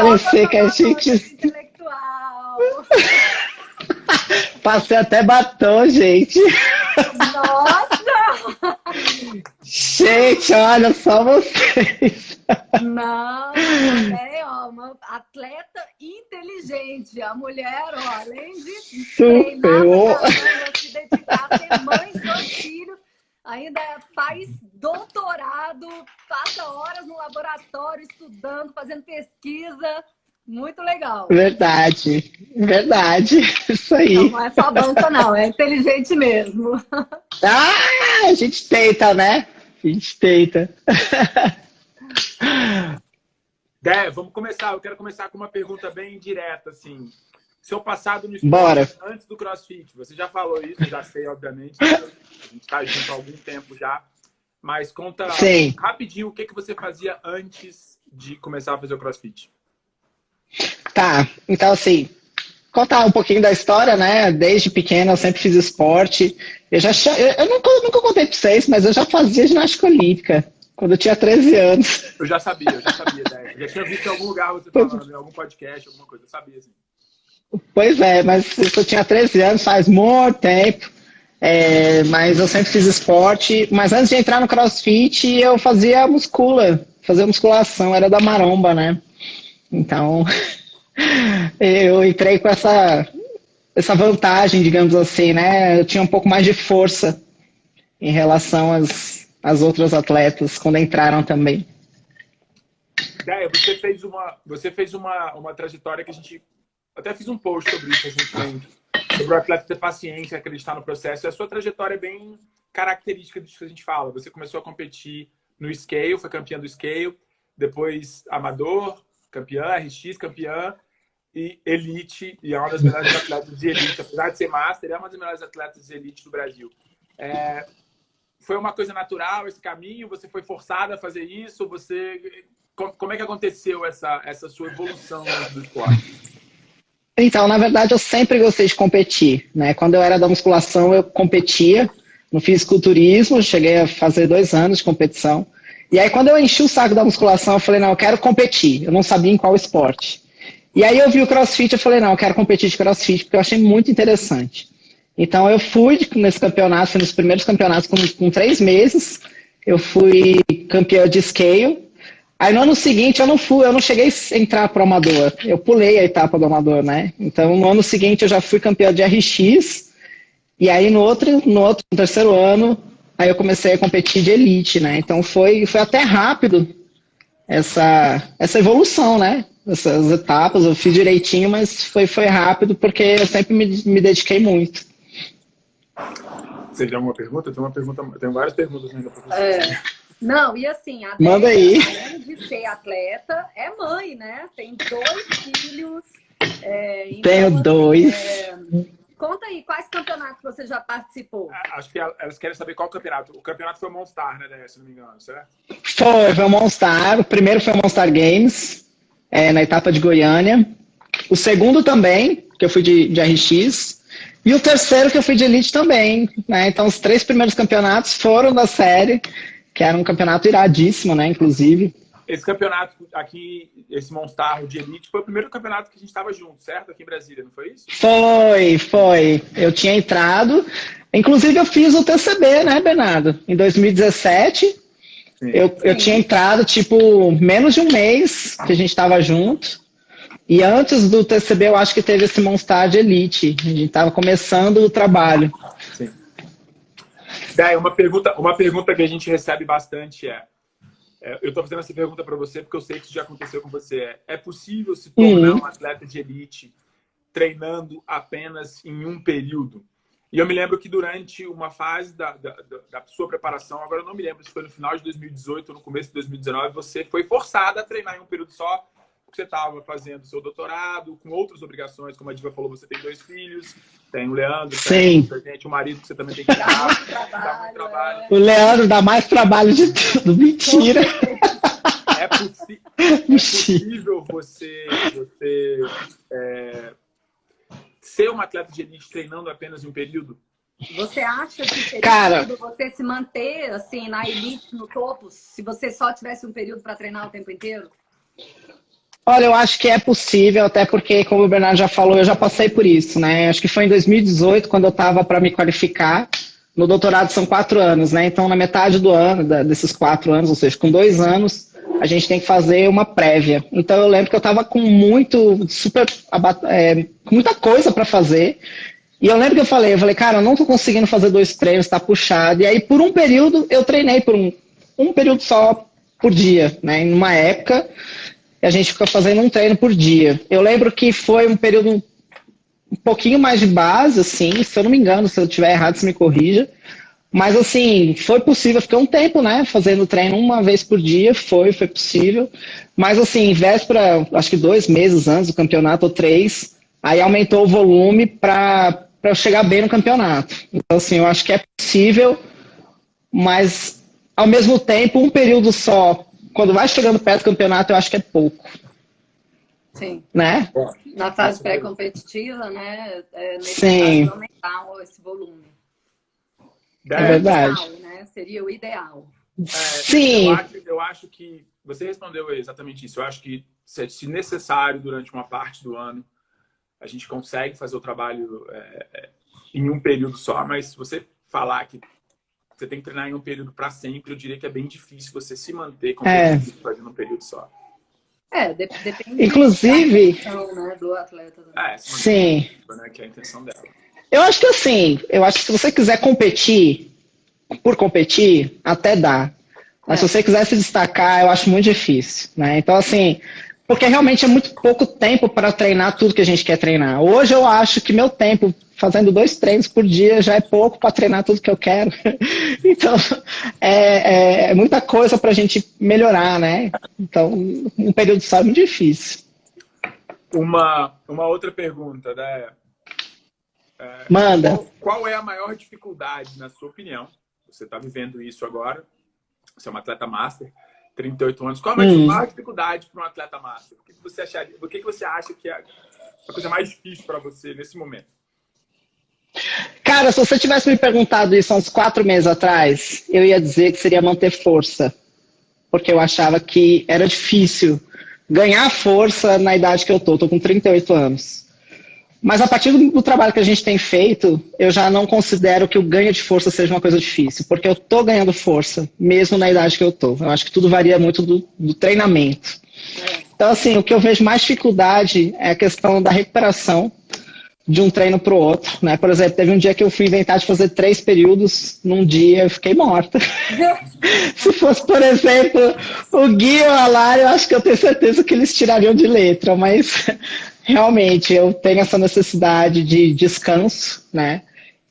parecer que a gente... intelectual. Passei até batom, gente. Nossa! Gente, olha só vocês. Não, é uma atleta inteligente. A mulher, ó, além de treinar pra caramba, se dedicar a ser mãe de 2 filhos, ainda faz doutorado, passa horas no laboratório estudando, fazendo pesquisa. Muito legal. Verdade, verdade. Isso aí. Não é só banca, não, é inteligente mesmo. Ah, a gente tenta, né? A gente tenta. Dé, vamos começar. Eu quero começar com uma pergunta bem direta, assim. Seu passado no esporte Bora. Antes do CrossFit. Você já falou isso, já sei, obviamente. A gente está junto há algum tempo já. Mas conta Sim. rapidinho o que você fazia antes de começar a fazer o CrossFit. Tá, então assim, contar um pouquinho da história, né? Desde pequena eu sempre fiz esporte. Eu nunca contei pra vocês, mas eu já fazia ginástica olímpica quando eu tinha 13 anos. Eu já sabia, Dé. Já tinha visto em algum lugar você falando, em algum podcast, alguma coisa. Eu sabia, assim. Pois é, mas eu tinha 13 anos, faz muito tempo. Mas eu sempre fiz esporte. Mas antes de entrar no CrossFit, eu fazia musculação, era da maromba, né? Então, eu entrei com essa vantagem, digamos assim, né? Eu tinha um pouco mais de força em relação às outras atletas quando entraram também. Déia, você fez uma trajetória que a gente... Até fiz um post sobre isso recentemente, sobre o atleta ter paciência, acreditar no processo. E a sua trajetória é bem característica disso que a gente fala. Você começou a competir no scale, foi campeã do scale, depois amador, campeã, RX, campeã, e elite, e é uma das melhores atletas de elite. Apesar de ser master, é uma das melhores atletas de elite do Brasil. Foi uma coisa natural esse caminho? Você foi forçada a fazer isso? Como é que aconteceu essa sua evolução do esporte? Então, na verdade, eu sempre gostei de competir, né? Quando eu era da musculação, eu competia no fisiculturismo, cheguei a fazer 2 anos de competição. E aí, quando eu enchi o saco da musculação, eu falei, não, eu quero competir. Eu não sabia em qual esporte. E aí eu vi o CrossFit, eu falei, não, eu quero competir de CrossFit, porque eu achei muito interessante. Então, eu fui nesse campeonato, fui nos primeiros campeonatos com 3 meses. Eu fui campeã de scale. Aí, no ano seguinte, eu não cheguei a entrar para o amador. Eu pulei a etapa do amador, né? Então, no ano seguinte, eu já fui campeã de RX. E aí, no terceiro ano, aí eu comecei a competir de elite, né? Então, foi até rápido essa evolução, né? Essas etapas, eu fiz direitinho, mas foi rápido porque eu sempre me dediquei muito. Você tem alguma pergunta? Tenho várias perguntas ainda para você. Não, e assim, a Manda Déia, aí. além de ser atleta, é mãe, né? Tem 2 filhos. Tenho Então, 2. Conta aí, quais campeonatos você já participou? Acho que elas querem saber qual campeonato. O campeonato foi o Monstar, né, Déia, se não me engano, certo? Foi o Monstar. O primeiro foi o Monstar Games, na etapa de Goiânia. O segundo também, que eu fui de RX. E o terceiro que eu fui de Elite também, né? Então, os 3 primeiros campeonatos foram da série, que era um campeonato iradíssimo, né, inclusive. Esse campeonato aqui, esse Monstar de Elite, foi o primeiro campeonato que a gente estava junto, certo? Aqui em Brasília, não foi isso? Foi. Eu tinha entrado. Inclusive, eu fiz o TCB, né, Bernardo? Em 2017. Eu tinha entrado, tipo, menos de um mês que a gente estava junto. E antes do TCB, eu acho que teve esse Monstar de Elite. A gente estava começando o trabalho. Sim. Daí, uma pergunta que a gente recebe bastante eu estou fazendo essa pergunta para você porque eu sei que isso já aconteceu com você. É possível se tornar um atleta de elite treinando apenas em um período? E eu me lembro que durante uma fase da sua preparação, agora eu não me lembro se foi no final de 2018 ou no começo de 2019, você foi forçada a treinar em um período só, porque você estava fazendo seu doutorado, com outras obrigações, como a Diva falou, você tem 2 filhos, tem o Leandro, Sim. Tem o marido que você também tem que dar muito trabalho. O Leandro dá mais trabalho de tudo, mentira. É possível você ser um atleta de elite treinando apenas em um período? Você acha que seria possível você se manter assim na elite, no topo, se você só tivesse um período para treinar o tempo inteiro? Olha, eu acho que é possível, até porque, como o Bernardo já falou, eu já passei por isso, né? Acho que foi em 2018, quando eu estava para me qualificar. No doutorado são 4 anos, né? Então, na metade do ano, desses 4 anos, ou seja, com 2 anos, a gente tem que fazer uma prévia. Então, eu lembro que eu estava com com muita coisa para fazer. E eu lembro que eu falei, cara, eu não estou conseguindo fazer 2 treinos, está puxado. E aí, por um período, eu treinei por um período só por dia, né? Em uma época, a gente ficou fazendo um treino por dia. Eu lembro que foi um período um pouquinho mais de base, assim, se eu não me engano, se eu estiver errado, se me corrija. Mas, assim, foi possível, fiquei um tempo, né, fazendo treino uma vez por dia, foi possível. Mas, assim, véspera, acho que 2 meses antes do campeonato, ou 3, aí aumentou o volume para eu chegar bem no campeonato. Então, assim, eu acho que é possível, mas, ao mesmo tempo, um período só, quando vai chegando perto do campeonato, eu acho que é pouco. Sim. Né? Na fase pré-competitiva, né? É Sim. necessário aumentar esse volume. É verdade. Ideal, né? Seria o ideal. Sim. Eu acho que você respondeu exatamente isso. Eu acho que, se necessário, durante uma parte do ano, a gente consegue fazer o trabalho em um período só, mas se você falar que você tem que treinar em um período para sempre, eu diria que é bem difícil você se manter competitivo fazendo um período só. Depende inclusive, da intenção, né, do atleta. Sim. Né, que é a intenção dela. Eu acho que assim, se você quiser competir, por competir, até dá. Mas se você quiser se destacar, eu acho muito difícil, né? Então, assim, porque realmente é muito pouco tempo para treinar tudo que a gente quer treinar. Hoje eu acho que meu tempo fazendo 2 treinos por dia já é pouco para treinar tudo que eu quero. Então, é muita coisa para a gente melhorar, né? Então, um período só é muito difícil. Uma outra pergunta, né? Manda. Qual é a maior dificuldade, na sua opinião? Você está vivendo isso agora. Você é uma atleta master, 38 anos. Qual é a maior dificuldade para um atleta master? O que você acha que é a coisa mais difícil para você nesse momento? Cara, se você tivesse me perguntado isso há uns 4 meses atrás, eu ia dizer que seria manter força. Porque eu achava que era difícil ganhar força na idade que eu tô. Tô com 38 anos. Mas a partir do trabalho que a gente tem feito, eu já não considero que o ganho de força seja uma coisa difícil. Porque eu tô ganhando força, mesmo na idade que eu tô. Eu acho que tudo varia muito do treinamento. Então, assim, o que eu vejo mais dificuldade é a questão da recuperação de um treino para o outro, né? Por exemplo, teve um dia que eu fui inventar de fazer 3 períodos num dia, eu fiquei morta. Se fosse, por exemplo, o Gui ou a Lara, eu acho que eu tenho certeza que eles tirariam de letra, mas realmente eu tenho essa necessidade de descanso, né?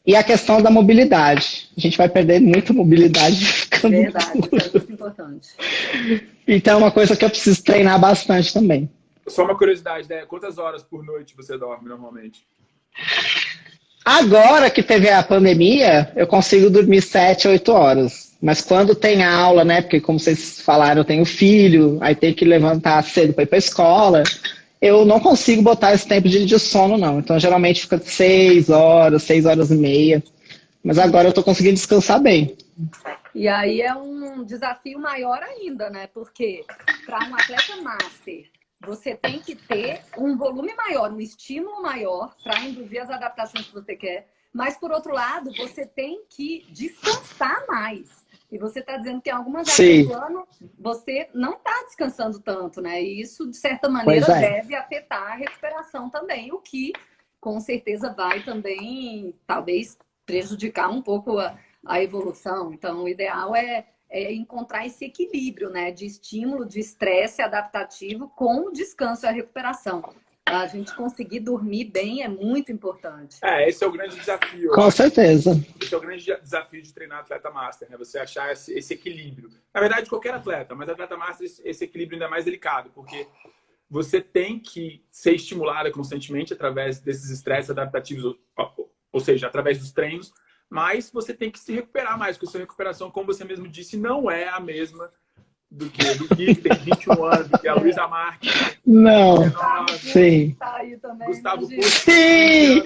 E a questão da mobilidade. A gente vai perder muita mobilidade ficando. Verdade, isso é muito importante. Então é uma coisa que eu preciso treinar bastante também. Só uma curiosidade, né? Quantas horas por noite você dorme normalmente? Agora que teve a pandemia, eu consigo dormir 7, 8 horas. Mas quando tem aula, né? Porque como vocês falaram, eu tenho filho, aí tem que levantar cedo para ir para a escola. Eu não consigo botar esse tempo de sono, não. Então, geralmente fica 6 horas, 6 horas e meia. Mas agora eu estou conseguindo descansar bem. E aí é um desafio maior ainda, né? Porque para um atleta master, você tem que ter um volume maior, um estímulo maior para induzir as adaptações que você quer. Mas, por outro lado, você tem que descansar mais. E você está dizendo que em algumas épocas do ano você não está descansando tanto, né? E isso, de certa maneira, deve afetar a recuperação também, o que, com certeza, vai também, talvez, prejudicar um pouco a evolução. Então, o ideal é encontrar esse equilíbrio, né? De estímulo, de estresse adaptativo com o descanso e a recuperação. A gente conseguir dormir bem é muito importante. Esse é o grande desafio. Com certeza. Esse é o grande desafio de treinar atleta master, né? Você achar esse equilíbrio. Na verdade, qualquer atleta, mas atleta master, esse equilíbrio ainda é mais delicado, porque você tem que ser estimulada constantemente através desses estresses adaptativos, ou seja, através dos treinos, mas você tem que se recuperar mais, porque a sua recuperação, como você mesmo disse, não é a mesma do que Gui, que tem 21 anos, do que a Luísa Marques. Não, sim. Tá aí também, Gustavo né, sim!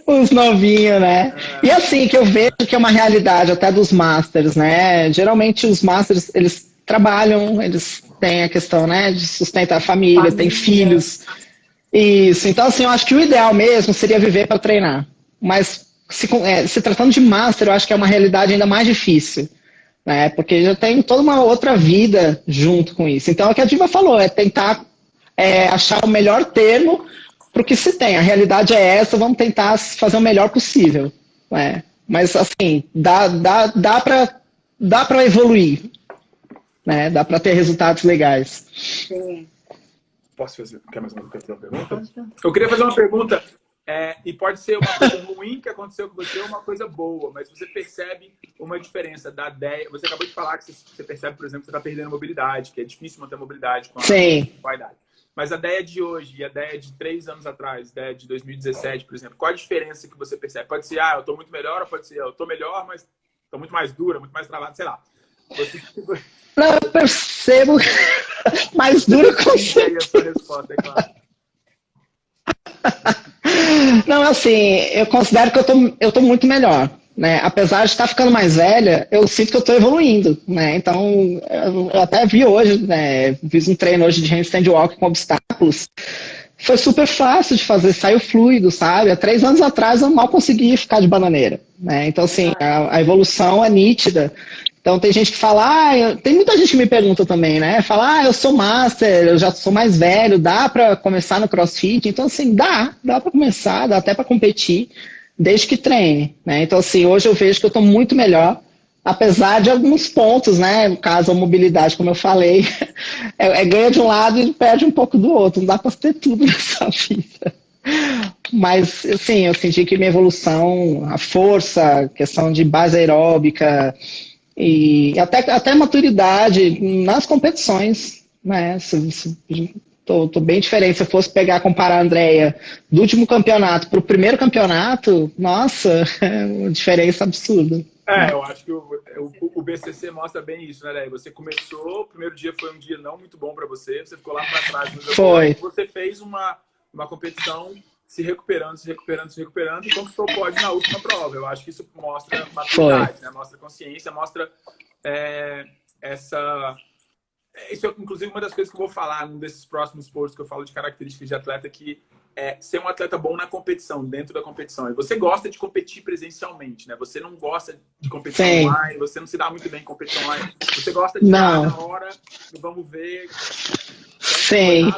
Os novinhos, né? E assim, que eu vejo que é uma realidade até dos Masters, né? Geralmente os Masters, eles trabalham, eles tem a questão, né, de sustentar a família, tem filhos. Isso. Então, assim, eu acho que o ideal mesmo seria viver para treinar. Mas se tratando de master, eu acho que é uma realidade ainda mais difícil, né? Porque já tem toda uma outra vida junto com isso. Então, é o que a Diva falou, é tentar achar o melhor termo para o que se tem. A realidade é essa, vamos tentar fazer o melhor possível, né? Mas, assim, dá para evoluir, né? Dá para ter resultados legais. Sim. Posso fazer? Quer mais uma pergunta? Eu queria fazer uma pergunta, e pode ser uma coisa ruim que aconteceu com você ou uma coisa boa, mas você percebe uma diferença da ideia. Você acabou de falar que você percebe, por exemplo, que você está perdendo mobilidade, que é difícil manter mobilidade com a idade. Mas a ideia de hoje e a ideia de 3 anos atrás, a ideia de 2017, por exemplo, qual a diferença que você percebe? Pode ser, eu estou muito melhor, ou pode ser, eu estou melhor, mas estou muito mais dura, muito mais travada, sei lá. Não, eu percebo mais dura com você. Aí a sua resposta, é claro. Não, assim, eu considero que eu tô muito melhor, né? Apesar de estar ficando mais velha, eu sinto que eu tô evoluindo, né? Então, eu até vi hoje, né? Fiz um treino hoje de handstand walk com obstáculos. Foi super fácil de fazer, saiu fluido, sabe? Há 3 anos atrás eu mal conseguia ficar de bananeira, né? Então, assim, a evolução é nítida. Então, tem gente que fala, tem muita gente que me pergunta também, né? Fala, eu sou master, eu já sou mais velho, dá pra começar no CrossFit? Então, assim, dá pra começar, dá até pra competir, desde que treine, né? Então, assim, hoje eu vejo que eu tô muito melhor, apesar de alguns pontos, né? No caso, a mobilidade, como eu falei, ganha de um lado e perde um pouco do outro, não dá pra ter tudo nessa vida. Mas, assim, eu senti que minha evolução, a força, a questão de base aeróbica, e até maturidade nas competições, né? Tô bem diferente. Se eu fosse comparar a Andrea do último campeonato para o primeiro campeonato, nossa, uma diferença absurda. Eu acho que o BCC mostra bem isso, né, Léo? Você começou, o primeiro dia foi um dia não muito bom para você, você ficou lá para trás. Foi. Você fez uma competição se recuperando e conquistou o pódio na última prova. Eu acho que isso mostra maturidade, né? Mostra consciência, mostra isso é, inclusive, uma das coisas que eu vou falar num desses próximos posts que eu falo de características de atleta, que é ser um atleta bom na competição, dentro da competição. E você gosta de competir presencialmente, né? Você não gosta de competição online, você não se dá muito bem em competição online. Você gosta de estar na hora, vamos ver. Sim.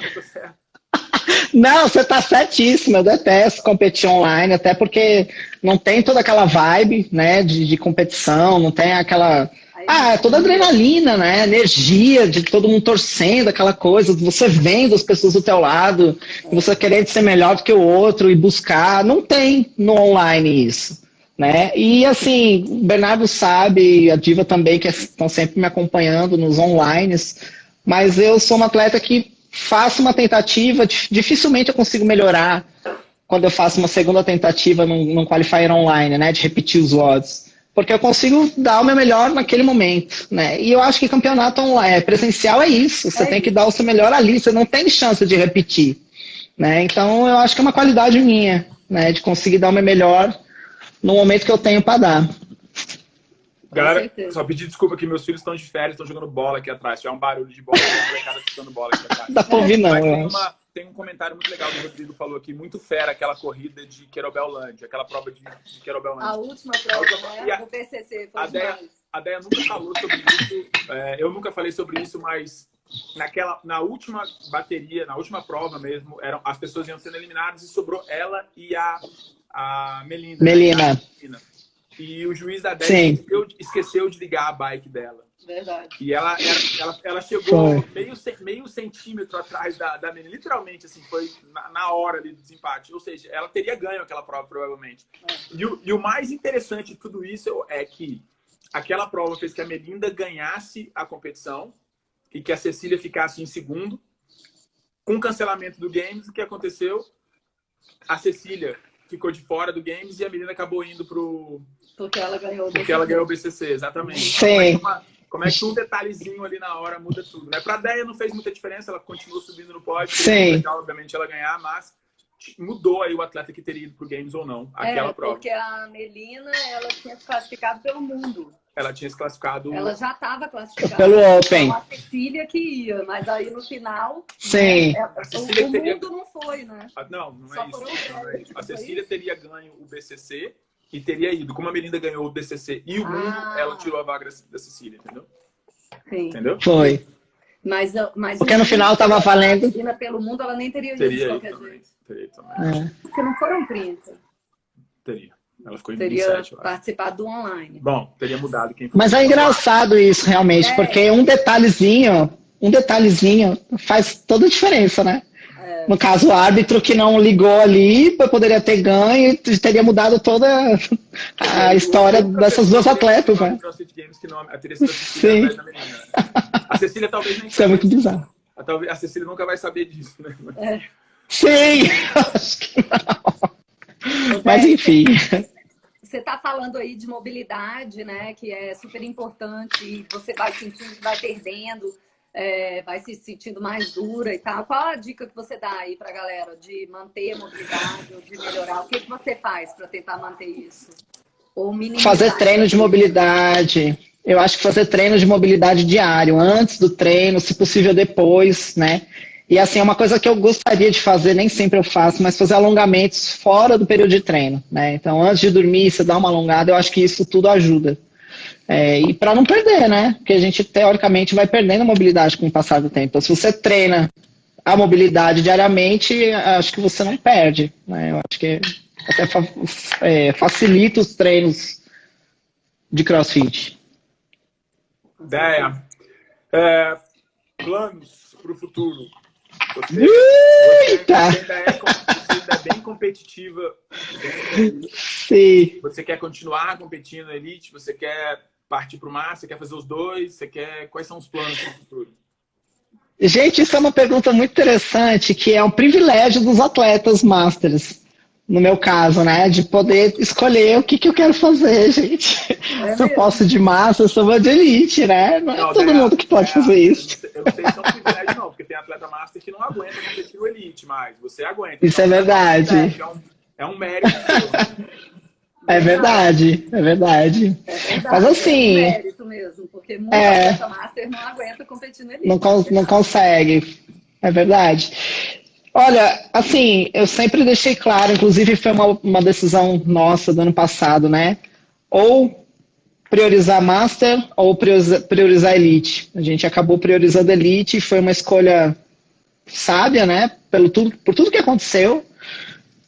Não, você tá certíssimo, eu detesto competir online, até porque não tem toda aquela vibe, né, de competição, não tem aquela... toda adrenalina, né, energia de todo mundo torcendo, aquela coisa, você vendo as pessoas do teu lado, você querendo ser melhor do que o outro e buscar, não tem no online isso, né, e assim, o Bernardo sabe, a Diva também, que estão sempre me acompanhando nos online, mas eu sou uma atleta que faço uma tentativa, dificilmente eu consigo melhorar quando eu faço uma segunda tentativa num qualifier online, né, de repetir os odds, porque eu consigo dar o meu melhor naquele momento, né, e eu acho que campeonato online, presencial é isso, você tem que dar o seu melhor ali, você não tem chance de repetir, né, então eu acho que é uma qualidade minha, né, de conseguir dar o meu melhor no momento que eu tenho para dar. Galera, só pedir desculpa que meus filhos estão de férias, estão jogando bola aqui atrás. Tiver um barulho de bola, a molecada jogando bola aqui atrás. Dá pra ouvir, não. Tem um comentário muito legal que o Rodrigo falou aqui, muito fera, aquela corrida de Querobelândia, aquela prova de Querobelândia. A última prova, né? Do PCC. A Deia nunca falou sobre isso, eu nunca falei sobre isso, mas na última bateria, na última prova mesmo, as pessoas iam sendo eliminadas e sobrou ela e a Melina. Melina. E o juiz da 10 esqueceu de ligar a bike dela. Verdade. E ela chegou meio centímetro atrás da menina. Literalmente, assim, foi na hora ali do desempate. Ou seja, ela teria ganho aquela prova, provavelmente. E o mais interessante de tudo isso é que aquela prova fez que a Melinda ganhasse a competição e que a Cecília ficasse em segundo. Com o cancelamento do Games, o que aconteceu? A Cecília ficou de fora do Games e a Melinda acabou indo Porque ela ganhou o BCC. Porque ela ganhou o BCC, exatamente. Sim. Como é que um detalhezinho ali na hora muda tudo, né? Pra Deia não fez muita diferença, ela continuou subindo no pódio. Sim. Legal, obviamente, ela ganhar, mas mudou aí o atleta que teria ido pro Games ou não, aquela prova. Porque a Melina, ela tinha classificado pelo mundo. ela tinha se classificado... Ela já estava classificada. Pelo Open. A Cecília que ia, mas aí no final... Sim. Né, o mundo não foi, né? Não Só é isso. Não é isso. A Cecília teria ganho o BCC e teria ido. Como a Melinda ganhou o BCC e o mundo, ela tirou a vaga da Cecília, entendeu? Sim. Entendeu? Foi. Mas porque no final estava valendo... Pelo mundo, ela nem teria ido de qualquer jeito. Teria também. Porque não foram 30. Teria. Ela ficou em teria 27, eu acho. participado do online. Bom, teria mudado quem foi. Mas é engraçado isso, realmente, porque um detalhezinho faz toda a diferença, né? No caso, o árbitro que não ligou ali poderia ter ganho e teria mudado toda a história dessas duas atletas, né? Sim. A Cecília talvez nem Isso é muito bizarro. A Cecília nunca vai saber disso, né? Sim, acho que não. Mas enfim. Você está falando aí de mobilidade, né? Que é super importante e você vai sentindo, vai perdendo, vai se sentindo mais dura e tal. Qual a dica que você dá aí para a galera de manter a mobilidade ou de melhorar? O que você faz para tentar manter isso? Ou fazer treino de mobilidade. Eu acho que fazer treino de mobilidade diário, antes do treino, se possível depois, né? E assim, é uma coisa que eu gostaria de fazer, nem sempre eu faço, mas fazer alongamentos fora do período de treino, né? Então, antes de dormir, você dá uma alongada, eu acho que isso tudo ajuda. E para não perder, né? Porque a gente, teoricamente, vai perdendo a mobilidade com o passar do tempo. Então, se você treina a mobilidade diariamente, acho que você não perde, né? Eu acho que até facilita os treinos de CrossFit. Ideia. Planos para o futuro. Você ainda é bem competitiva. Sim. Você quer continuar competindo na Elite? Você quer partir para o Master? Você quer fazer os dois? Quais são os planos para o futuro? Gente, isso é uma pergunta muito interessante, que é um privilégio dos atletas Masters, no meu caso, né? De poder escolher o que eu quero fazer, gente. Se eu posso de Master, se eu vou de Elite, né? Não é todo mundo que pode fazer isso. Eu não sei se é um privilégio, não, porque tem atleta Master que não aguenta competir no Elite, mas você aguenta. Isso é verdade. É um mérito seu. É verdade, é verdade. Mas assim... É um mérito mesmo, porque muita atleta Master não aguenta competir no Elite. Não consegue, é verdade. Olha, assim, eu sempre deixei claro, inclusive foi uma decisão nossa do ano passado, né? Ou priorizar Master ou priorizar Elite. A gente acabou priorizando Elite e foi uma escolha sábia, né? Por tudo que aconteceu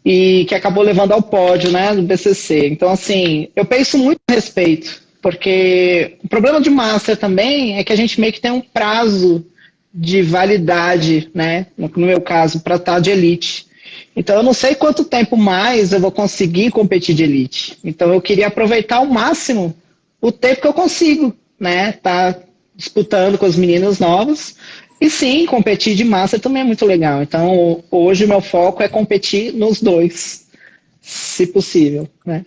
e que acabou levando ao pódio, né, do BCC. Então, assim, eu penso muito a respeito, porque o problema de Master também é que a gente meio que tem um prazo de validade, né, no meu caso, para estar de Elite. Então, eu não sei quanto tempo mais eu vou conseguir competir de Elite. Então, eu queria aproveitar ao máximo o tempo que eu consigo, né, tá disputando com os meninos novos. E sim, competir de Master também é muito legal. Então, hoje o meu foco é competir nos dois, se possível, né?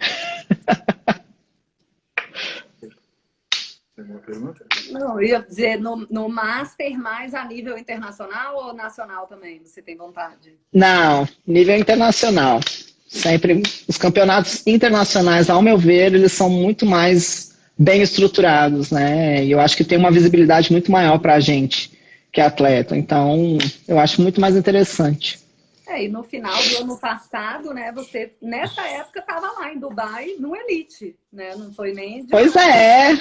Tem alguma pergunta? Não, eu ia dizer, no Master mais a nível internacional ou nacional também? Você tem vontade? Não, nível internacional. Sempre os campeonatos internacionais, ao meu ver, eles são muito mais bem estruturados, né? E eu acho que tem uma visibilidade muito maior para a gente que é atleta. Então, eu acho muito mais interessante. E no final do ano passado, né, você, nessa época, estava lá em Dubai, no Elite, né? Não foi nem... Pois é.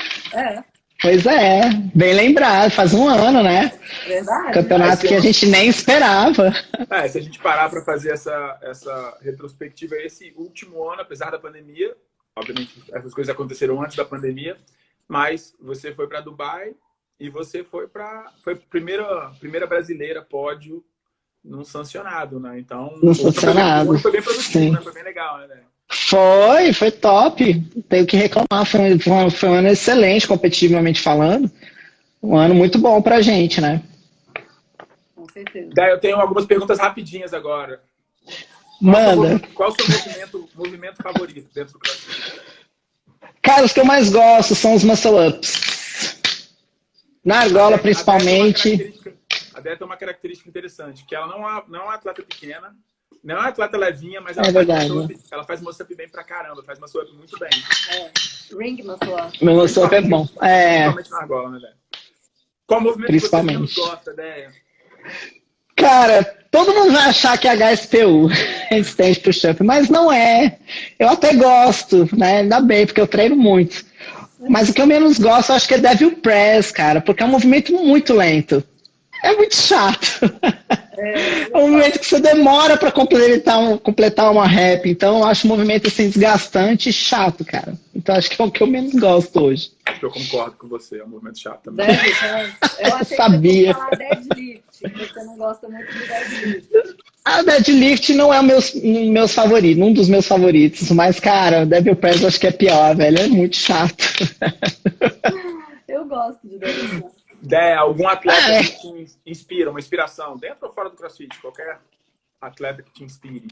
Pois é. Bem lembrado. Faz um ano, né? Verdade. Campeonato que a gente nem esperava. Se a gente parar para fazer essa retrospectiva, esse último ano, apesar da pandemia, obviamente essas coisas aconteceram antes da pandemia, mas você foi para Dubai e você foi a primeira brasileira pódio num sancionado, né? Então, no sancionado. Foi bem produtivo, né? Foi bem legal, né? Foi top. Tenho que reclamar. Foi um ano excelente, competitivamente falando. Um ano muito bom pra gente, né? Com certeza. Eu tenho algumas perguntas rapidinhas agora. Manda. Qual o seu movimento favorito dentro do CrossFit? Cara, os que eu mais gosto são os muscle-ups. Na argola, principalmente. A Déia tem uma característica interessante, que ela não é uma atleta pequena, Não é uma atleta levinha, mas É verdade. Ela faz muscle-up bem pra caramba. Faz muscle-up muito bem. Ring muscle-up. Meu muscle-up é bom. Principalmente na argola, né, Déia? Qual movimento que você menos gosta, Déia? Cara, todo mundo vai achar que é HSPU, Handstand Push-Up, mas não é. Eu até gosto, né? Ainda bem, porque eu treino muito. Mas o que eu menos gosto, eu acho que é Devil Press, cara, porque é um movimento muito lento. É muito chato. É um movimento que você demora para completar uma rep. Então, eu acho o movimento assim, desgastante e chato, cara. Então, acho que é o que eu menos gosto hoje. Eu concordo com você, é um movimento chato também. Eu achei sabia. Que você ia falar deadlift. Você não gosta muito de deadlift. A deadlift não é meus favoritos, um dos meus favoritos. Mas, cara, o Devil Press eu acho que é pior, velho. É muito chato. Eu gosto de deadlift. Déia, algum atleta que te inspira, uma inspiração, dentro ou fora do CrossFit? Qualquer atleta que te inspire.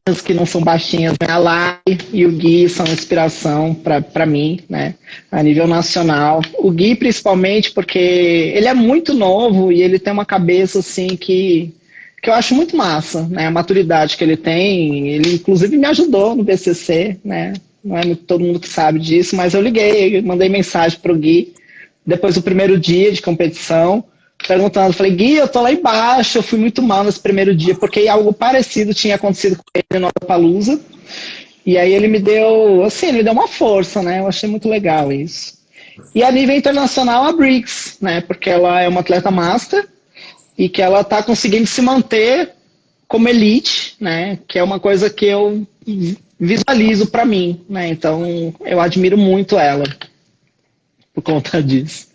As que não são baixinhas, né? A Lai e o Gui são inspiração para mim, né? A nível nacional. O Gui, principalmente, porque ele é muito novo e ele tem uma cabeça assim que eu acho muito massa, né? A maturidade que ele tem. Ele, inclusive, me ajudou no BCC, né? Não é todo mundo que sabe disso, mas eu liguei, mandei mensagem pro Gui depois do primeiro dia de competição, perguntando, falei, Gui, eu tô lá embaixo, eu fui muito mal nesse primeiro dia, porque algo parecido tinha acontecido com ele no Lollapalooza, e aí ele me deu, assim, ele me deu uma força, né? Eu achei muito legal isso. E a nível internacional, a Briggs, né? Porque ela é uma atleta master e que ela tá conseguindo se manter como elite, né? Que é uma coisa que eu visualizo para mim, né? Então eu admiro muito ela por conta disso.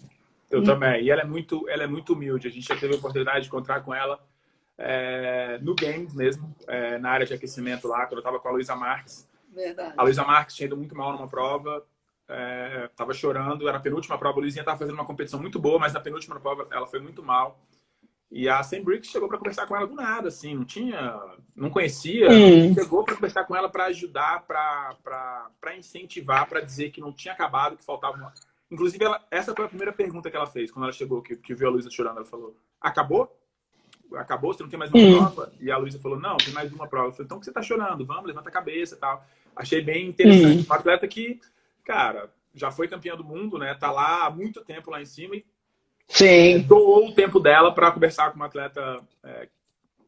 Eu também. E ela é muito humilde. A gente já teve a oportunidade de encontrar com ela no Games mesmo, na área de aquecimento lá, quando eu estava com a Luísa Marques. Verdade. A Luísa Marques tinha ido muito mal numa prova, estava chorando, era a penúltima prova. A Luizinha estava fazendo uma competição muito boa, mas na penúltima prova ela foi muito mal. E a Sam Briggs chegou para conversar com ela do nada, assim, não conhecia, chegou para conversar com ela para ajudar, para incentivar, para dizer que não tinha acabado, que faltava uma... Inclusive, essa foi a primeira pergunta que ela fez quando ela chegou, que viu a Luísa chorando. Ela falou, acabou? Acabou? Você não tem mais uma prova? E a Luísa falou, não, tem mais uma prova. Eu falei, então por que você tá chorando? Vamos, levanta a cabeça e tal. Achei bem interessante. Uma atleta que, cara, já foi campeã do mundo, né? Tá lá há muito tempo lá em cima e Sim. Doou o tempo dela para conversar com uma atleta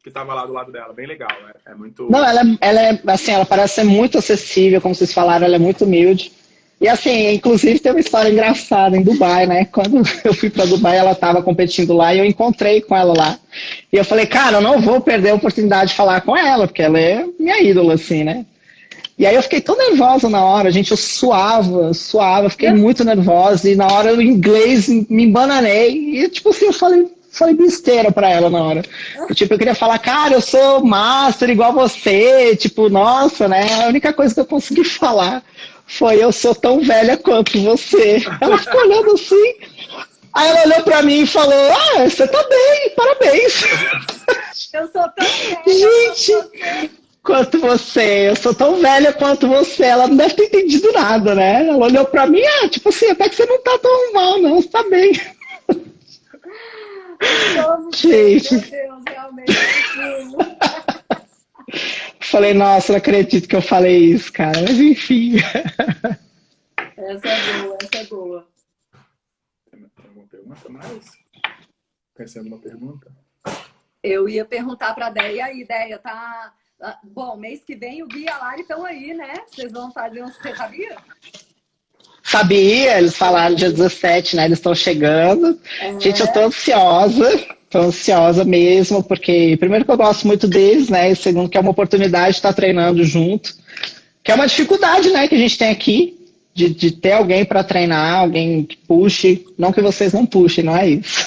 que estava lá do lado dela. Bem legal, né? É muito... Não, ela é, assim, ela parece ser muito acessível, como vocês falaram, ela é muito humilde. E assim, inclusive tem uma história engraçada em Dubai, né? Quando eu fui para Dubai, ela estava competindo lá e eu encontrei com ela lá. E eu falei, cara, eu não vou perder a oportunidade de falar com ela, porque ela é minha ídola, assim, né? E aí eu fiquei tão nervosa na hora, gente, eu suava, fiquei muito nervosa, e na hora o inglês me embananei, e tipo assim, eu falei besteira pra ela na hora. Eu queria falar, cara, eu sou master igual você, tipo, nossa, né? A única coisa que eu consegui falar foi, eu sou tão velha quanto você. Ela ficou olhando assim, aí ela olhou pra mim e falou, você tá bem, parabéns. Eu sou tão velha gente... quanto você, eu sou tão velha quanto você. Ela não deve ter entendido nada, né? Ela olhou pra mim, tipo assim, até que você não tá tão mal, não, você tá bem. Gente. Meu Deus, realmente. Falei, nossa, não acredito que eu falei isso, cara. Mas enfim. Essa é boa. Tem alguma pergunta mais? Pensando numa pergunta? Eu ia perguntar pra Déia, e aí, Déia, tá... Bom, mês que vem o Gui e a Lari estão aí, né? Vocês vão fazer Você sabia? Sabia, eles falaram dia 17, né? Eles estão chegando. Gente, eu tô ansiosa mesmo, porque primeiro que eu gosto muito deles, né? E segundo que é uma oportunidade de estar treinando junto. Que é uma dificuldade, né, que a gente tem aqui, de ter alguém para treinar, alguém que puxe. Não que vocês não puxem, não é isso.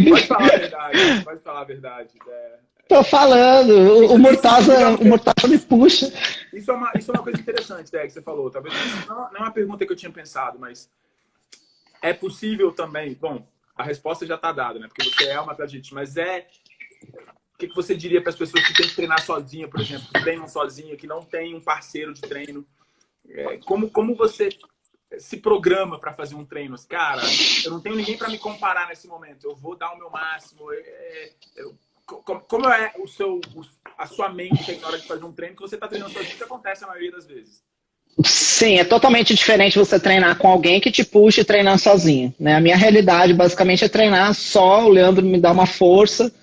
Pode falar a verdade, pode falar a verdade. Tô falando, o Murtaza me puxa. Isso é uma coisa interessante, que você falou. Talvez não é uma pergunta que eu tinha pensado, mas é possível também. Bom, a resposta já está dada, né? Porque você é uma atleta, mas o que você diria para as pessoas que têm que treinar sozinha, por exemplo, que treinam sozinha, que não tem um parceiro de treino? Como você se programa para fazer um treino? Cara, eu não tenho ninguém para me comparar nesse momento. Eu vou dar o meu máximo. Como é a sua mente na hora de fazer um treino que você está treinando sozinho, que acontece a maioria das vezes? Sim, é totalmente diferente você treinar com alguém que te puxa e treinar sozinho, né? A minha realidade basicamente é treinar só, o Leandro me dá uma força,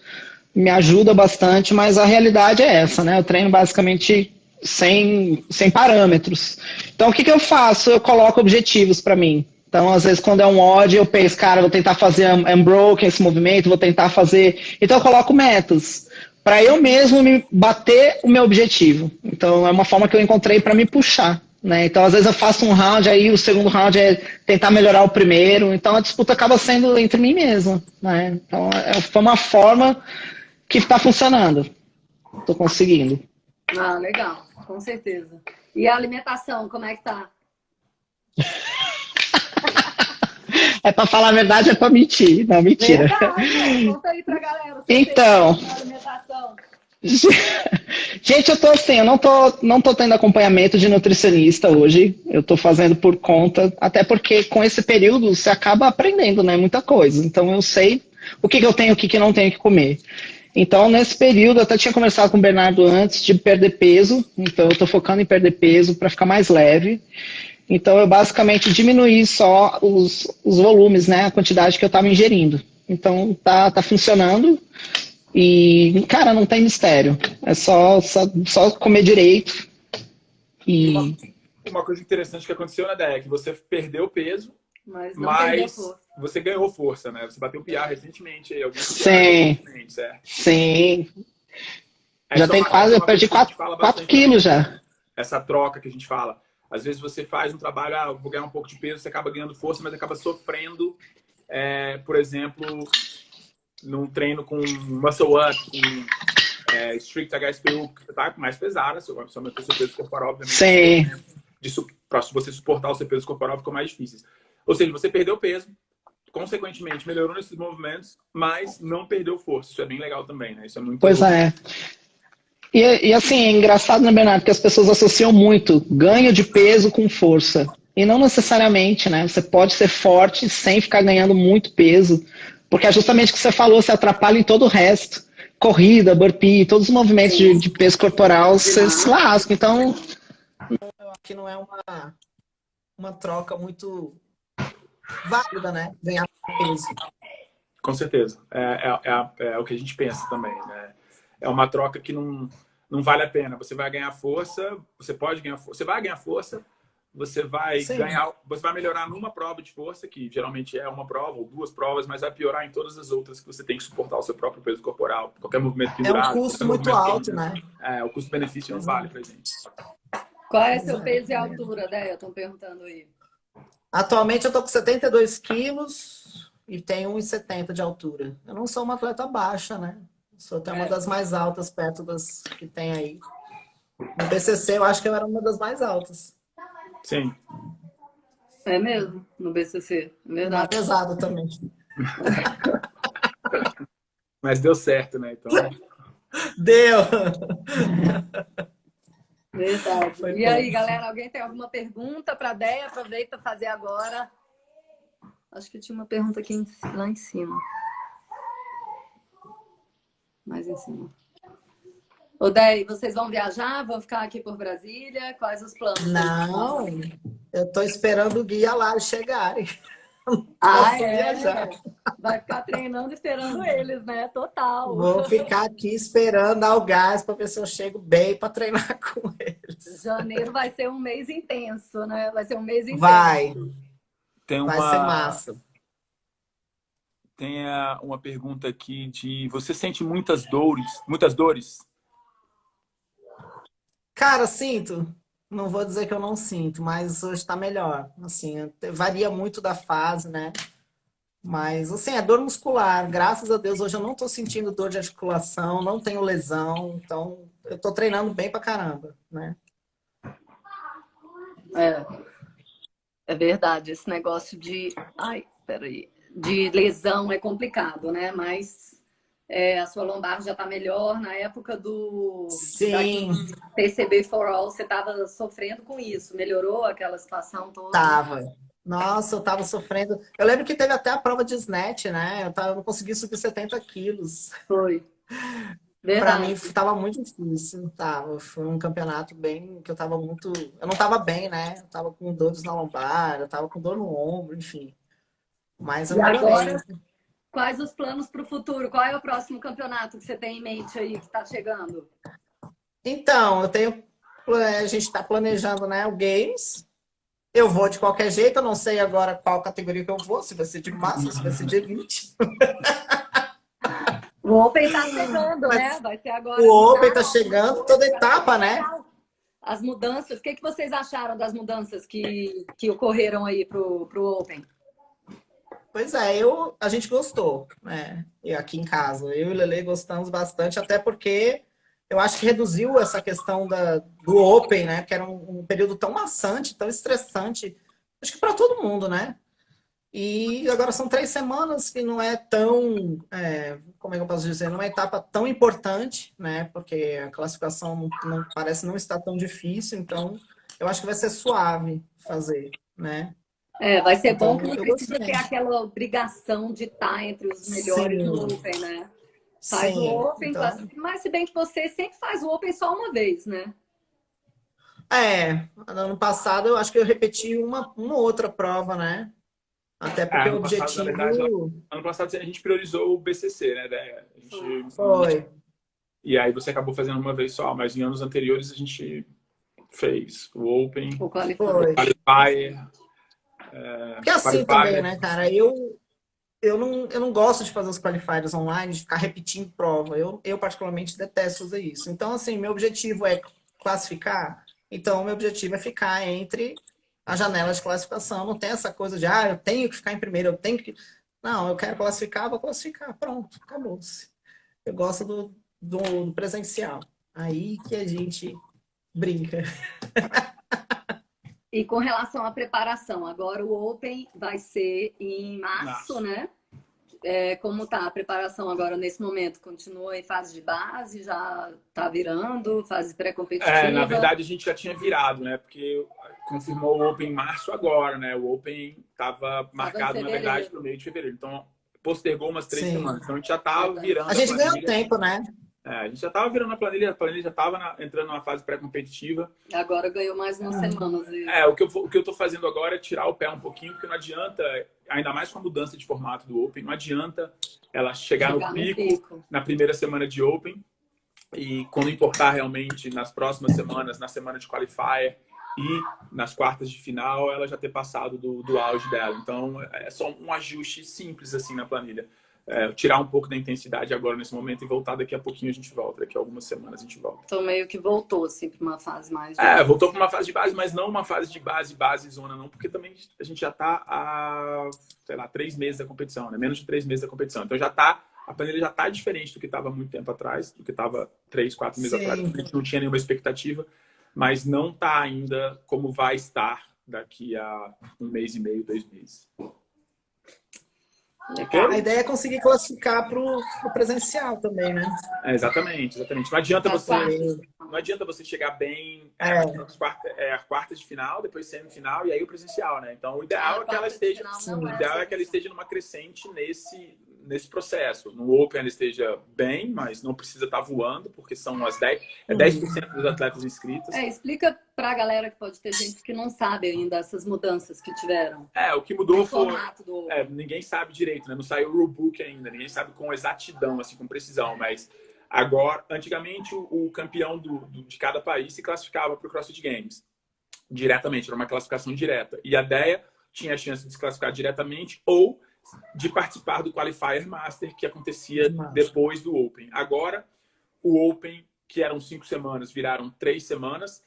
me ajuda bastante, mas a realidade é essa, né? Eu treino basicamente sem parâmetros. Então, o que eu faço? Eu coloco objetivos para mim. Então, às vezes, quando é um odd, eu penso, cara, vou tentar fazer unbroken esse movimento, vou tentar fazer... Então, eu coloco metas para eu mesmo me bater o meu objetivo. Então, é uma forma que eu encontrei para me puxar, né? Então, às vezes, eu faço um round, aí o segundo round é tentar melhorar o primeiro. Então, a disputa acaba sendo entre mim mesmo, né? Então, foi uma forma que está funcionando. Estou conseguindo. Ah, legal, com certeza. E a alimentação, como é que tá? É para falar a verdade, é para mentir. Não, mentira. Verdade, conta aí pra galera. Então, Alimentação. gente, eu tô assim, eu não tô tendo acompanhamento de nutricionista hoje. Eu tô fazendo por conta, até porque com esse período você acaba aprendendo, né, muita coisa. Então eu sei o que eu tenho, o que não tenho que comer. Então, nesse período, eu até tinha conversado com o Bernardo antes de perder peso. Então, eu estou focando em perder peso para ficar mais leve. Então, eu basicamente diminuí só os volumes, né? A quantidade que eu estava ingerindo. Então, tá funcionando. E, cara, não tem mistério. É só comer direito. E uma coisa interessante que aconteceu, né, Déia, é que você perdeu peso, mas você ganhou força, né? Você bateu o PR recentemente. Sim, certo? sim. Já tem quase, eu perdi 4 quilos já. Essa troca que a gente fala. Às vezes você faz um trabalho, vou ganhar um pouco de peso, você acaba ganhando força, mas acaba sofrendo, por exemplo, num treino com muscle up, com strict HSPU, porque você tá mais pesada, você vai aumentar o seu peso corporal, obviamente. Sim. Para você suportar o seu peso corporal ficou mais difícil. Ou seja, você perdeu peso, consequentemente melhorou nesses movimentos, mas não perdeu força. Isso é bem legal também, né? Isso é muito... Pois é. E assim, é engraçado, né, Bernardo, que as pessoas associam muito ganho de peso com força. E não necessariamente, né? Você pode ser forte sem ficar ganhando muito peso, porque é justamente o que você falou, você atrapalha em todo o resto. Corrida, burpee, todos os movimentos de peso corporal, você se lasca. Então, eu acho que não é uma troca muito válida, né? Ganhar peso. Com certeza. É o que a gente pensa também, né? É uma troca que não vale a pena. Você vai ganhar força, você pode ganhar força, você vai ganhar força, você vai melhorar numa prova de força, que geralmente é uma prova ou 2 provas, mas vai piorar em todas as outras que você tem que suportar o seu próprio peso corporal. Qualquer movimento pendurado. É um custo muito alto, né? O custo-benefício não vale pra gente. Qual é seu peso e altura, Déia? Estão perguntando aí. Atualmente eu tô com 72 quilos e tenho 1,70 de altura. Eu não sou uma atleta baixa, né? Sou até uma das mais altas perto das que tem aí. No BCC eu acho que eu era uma das mais altas. Sim. É mesmo? No BCC. Verdade. Não, pesado também. Mas deu certo, né? Então... Deu! Verdade. E aí, galera, alguém tem alguma pergunta para a Déia? Aproveita para fazer agora. Acho que tinha uma pergunta aqui lá em cima. Mais em cima. Ô, Déia, vocês vão viajar? Vão ficar aqui por Brasília? Quais os planos? Não, eu tô esperando o guia lá chegarem. Viajar. Vai ficar treinando esperando eles, né? Total. Vou ficar aqui esperando dar o gás para ver se eu chego bem para treinar com eles. Janeiro vai ser um mês intenso, né? Vai ser um mês intenso. Vai ser massa. Tem uma pergunta aqui de... Você sente muitas dores? Cara, sinto. Não vou dizer que eu não sinto, mas hoje está melhor. Assim, varia muito da fase, né? Mas, assim, é dor muscular. Graças a Deus, hoje eu não tô sentindo dor de articulação, não tenho lesão. Então, eu tô treinando bem pra caramba, né? É verdade. Esse negócio de... Ai, peraí. De lesão é complicado, né? Mas a sua lombar já está melhor. Na época da Sim, TCB for All, você estava sofrendo com isso. Melhorou aquela situação toda? tava. Nossa, eu tava sofrendo. Eu lembro que teve até a prova de snatch, né? Eu não consegui subir 70 quilos. Foi. Pra mim, Verdade. tava muito difícil. Tava. Foi um campeonato bem que eu tava muito. Eu não tava bem, né? Eu tava com dores na lombar, eu tava com dor no ombro, enfim. Mas eu E melhorei. agora, quais os planos para o futuro? Qual é o próximo campeonato que você tem em mente aí, que está chegando? Então, eu tenho. A gente está planejando, né, o Games. Eu vou de qualquer jeito, eu não sei agora qual categoria que eu vou, se vai ser de massa, se vai ser de elite. O Open está chegando, né? Vai ser agora. O Open está chegando, toda etapa, né? As mudanças, o que vocês acharam das mudanças que ocorreram aí pro Open? Pois é, a gente gostou, né? E aqui em casa, eu e o Lele gostamos bastante, até porque eu acho que reduziu essa questão do Open, né? Que era um período tão maçante, tão estressante, acho que para todo mundo, né? E agora são 3 semanas que não é tão, como é que eu posso dizer, não é uma etapa tão importante, né? Porque a classificação parece não estar tão difícil, então eu acho que vai ser suave fazer, né? Vai ser Então, bom que não eu precisa gostei. ter aquela obrigação de estar entre os melhores no Sim, Open, né? Faz o sim. Open, Então, mas se bem que você sempre faz o Open só uma vez, né? ano passado eu acho que eu repeti uma outra prova, né? Até porque o Ano passado, na verdade, objetivo ano passado a gente priorizou o BCC, né? A gente, foi. e aí você acabou fazendo uma vez só, mas em anos anteriores a gente fez o Open, O Qualify. Foi. Qualifier, Porque é assim também, Qualifier. né, cara? Eu não gosto de fazer os qualifiers online, de ficar repetindo prova. Eu particularmente detesto fazer isso. Então, assim, meu objetivo é classificar. Então, meu objetivo é ficar entre a janela de classificação. Não tem essa coisa de, eu tenho que ficar em primeiro, eu tenho que. Não, eu quero classificar, vou classificar. Pronto, acabou-se. Eu gosto do presencial. Aí que a gente brinca. E com relação à preparação, agora o Open vai ser em março, né? Como tá a preparação agora nesse momento? Continua em fase de base? Já tá virando? Fase pré-competitiva? Na verdade, a gente já tinha virado, né? Porque confirmou o Open em março agora, né? O Open estava marcado, na verdade, para o meio de fevereiro. Então, postergou umas 3 Sim. semanas. Então, a gente já estava virando A gente ganhou tempo, né? a gente já estava virando a planilha já estava entrando numa fase pré-competitiva. Agora ganhou mais umas semanas. O que eu estou fazendo agora é tirar o pé um pouquinho, porque não adianta, ainda mais com a mudança de formato do Open, não adianta ela chegar no pico na primeira semana de Open e quando importar realmente nas próximas semanas, na semana de Qualifier e nas quartas de final, ela já ter passado do auge dela. Então, é só um ajuste simples assim na planilha. Tirar um pouco da intensidade agora nesse momento e voltar daqui a pouquinho a gente volta. Daqui a algumas semanas a gente volta. Então meio que voltou assim para uma fase mais... Voltou para uma fase de base, mas não uma fase de base zona não, porque também a gente já está há, sei lá, 3 meses da competição, né? Menos de 3 meses da competição. Então a planilha já está diferente do que estava muito tempo atrás, do que estava 3, 4 meses atrás. A gente não tinha nenhuma expectativa, mas não está ainda como vai estar daqui a 1 mês e meio, 2 meses. A ideia é conseguir classificar para o presencial também, né? Exatamente. Não adianta você chegar bem a quartas de final, depois semifinal e aí o presencial, né? Então o ideal é que ela esteja numa crescente nesse processo. No Open ela esteja bem, mas não precisa estar voando, porque são 10% dos atletas inscritos. Explica para a galera que pode ter gente que não sabe ainda essas mudanças que tiveram. O que mudou foi... ninguém sabe direito, né? Não saiu o rulebook ainda, ninguém sabe com exatidão, assim, com precisão, mas agora, antigamente, o campeão de cada país se classificava para o CrossFit Games diretamente, era uma classificação direta. E a DEA tinha a chance de se classificar diretamente ou de participar do Qualifier Master, que acontecia depois do Open. Agora, o Open, que eram 5 semanas, viraram 3 semanas.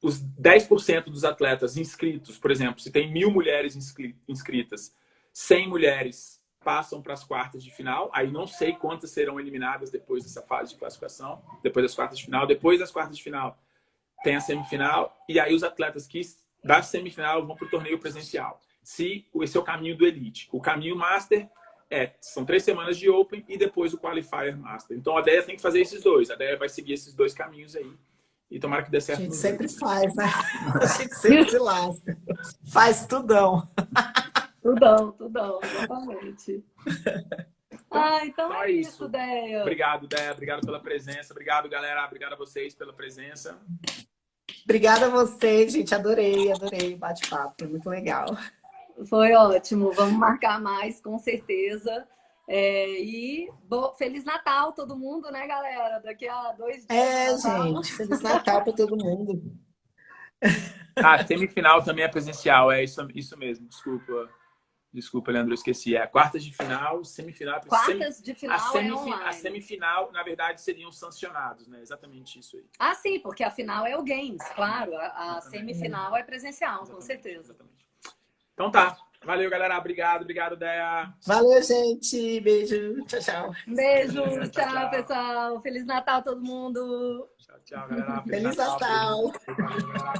Os 10% dos atletas inscritos, por exemplo, se tem 1.000 mulheres inscritas, 100 mulheres passam para as quartas de final. Aí não sei quantas serão eliminadas depois dessa fase de classificação, depois das quartas de final. Depois das quartas de final tem a semifinal. E aí os atletas que da semifinal vão para o torneio presencial. Esse é o caminho do Elite. O caminho Master São 3 semanas de Open e depois o Qualifier Master. Então a Deia tem que fazer esses dois. A Deia vai seguir esses 2 caminhos aí. E tomara que dê A certo. gente sempre faz, né? A gente sempre se lasca. Faz tudão. Tudão, exatamente. Então é isso, Deia. Obrigado, Deia. Obrigado pela presença. Obrigado, galera. Obrigado a vocês pela presença. Obrigada a vocês, gente. Adorei o bate-papo. Foi muito legal. Foi ótimo. Vamos marcar mais, com certeza. Feliz Natal todo mundo, né, galera? Daqui a 2 dias. Gente. Feliz Natal para todo mundo. Semifinal também é presencial. É isso mesmo. Desculpa, Leandro, eu esqueci. Quartas de final, semifinal. Quartas de final é online. A semifinal, na verdade, seriam sancionados, né? Exatamente isso aí. Sim, porque a final é o Games, claro. A semifinal é presencial, com certeza. Exatamente. Então tá. Valeu, galera. Obrigado, Deia. Valeu, gente. Beijo. Tchau. Beijo. Tchau, pessoal. Feliz Natal a todo mundo. Tchau, galera. Feliz Natal. Valeu, galera.